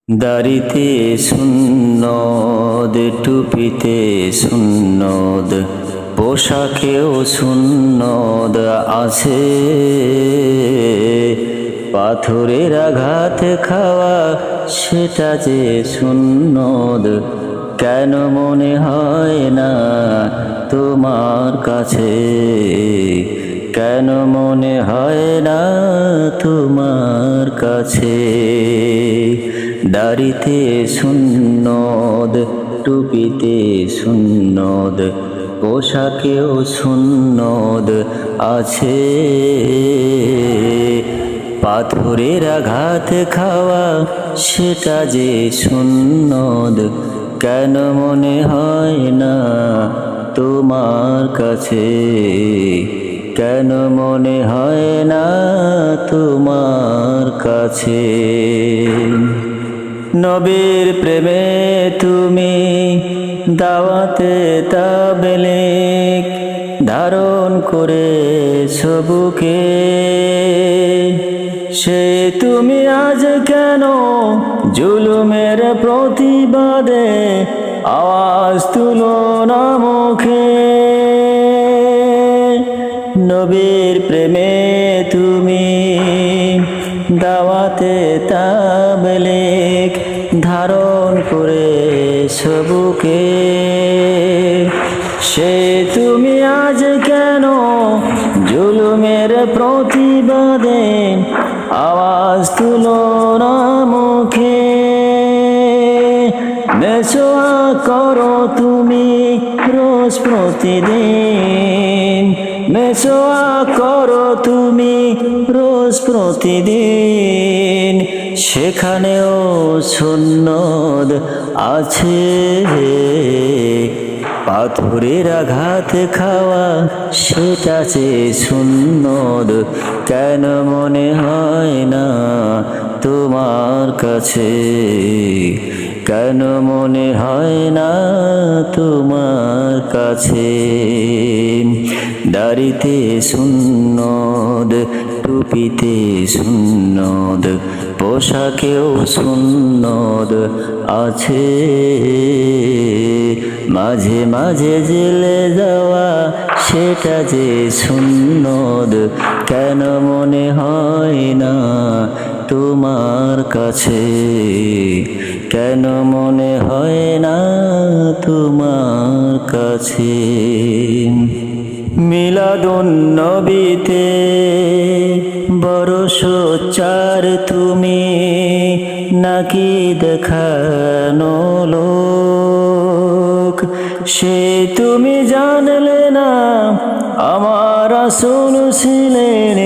দাড়িতে সুন্নত, টুপিতে সুন্নত, পোশাকেও সুন্নত আছে। পাথরের আঘাত খাওয়া সেটা যে সুন্নত, কেন মনে হয় না তোমার কাছে? কেন মনে হয় না তোমার কাছে? দাড়িতে সুন্নত, টুপিতে সুন্নত, পোশাকেও সুন্নত আছে। পাথরের আঘাত খাওয়া সেটা যে সুন্নত, কেন মনে হয় না তোমার কাছে? কেন মনে হয় না তোমার কাছে? নবীর প্রেমে তুমি দাওয়াতে তাবলীগ ধারণ করে বুকে, সে তুমি আজ কেন জুলুমের প্রতিবাদে আওয়াজ তুলো না মুখে? নবীর প্রেমে তুমি দাওয়াতে তাবলীগ ধারণ করে বুকে, সে তুমি আজ কেন জুলুমের প্রতিবাদে আওয়াজ তুলো না মুখে? মেছোয়া করো তুমি রোজ প্রতিদিন, মেছোয়া করো তুমি রোজ প্রতিদিন, সেখানেও সুন্নত আছে। পাথরের আঘাত খাওয়া সেটা যে সুন্নত, কেন মনে হয় না তোমার কাছে? কেন মনে হয় না তোমার কাছে? দাড়িতে সুন্নত, টুপিতে সুন্নত, পোশাকেও সুন্নত আছে। মাঝে মাঝে জেলে যাওয়া সেটা যে সুন্নত, কেন মনে হয় না তোমার কাছে? কেন মনে হয় না তোমার কাছে? মিলাদুন নবীতে বড় সোচ্চার তুমি, নাকি দেখানো লোক? সে তুমি জানলে না আমার রাসূল ছিলেন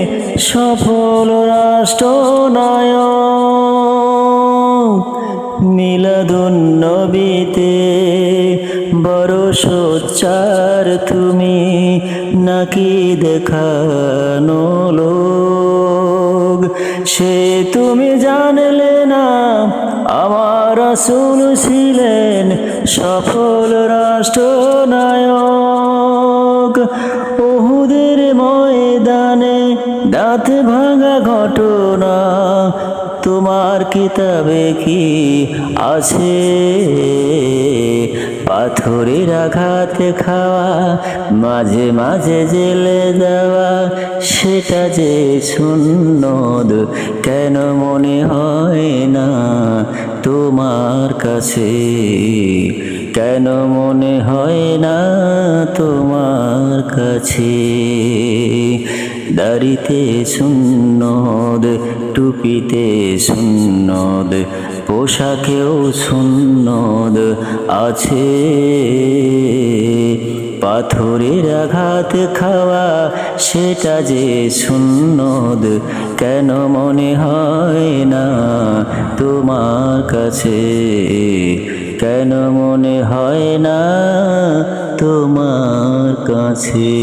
সফল রাষ্ট্রনায়ক। মিলাদুন নবীতে বড় সোচ্চার তুমি, নাকি দেখানো লোক? সে তুমি জানলে না আমার রাসূল ছিলেন সফল রাষ্ট্রনায়ক। উহুদের ময়দানে দাঁত ভাঙা ঘটনা তোমার কিতাবে কি আছে? পাথরের আঘাত খাওয়া, মাঝে মাঝে জেলে যাওয়া সেটা যে সুন্নত, কেন মনে হয় না তোমার কাছে? কেন মনে হয় না তোমার কাছে? দাড়িতে সুন্নত, টুপিতে সুন্নত, পোশাকেও সুন্নত আছে। পাথরের আঘাত খাওয়া সেটা যে সুন্নত, কেন মনে হয় না তোমার কাছে? কেন মনে হয় না তোমার কাছে?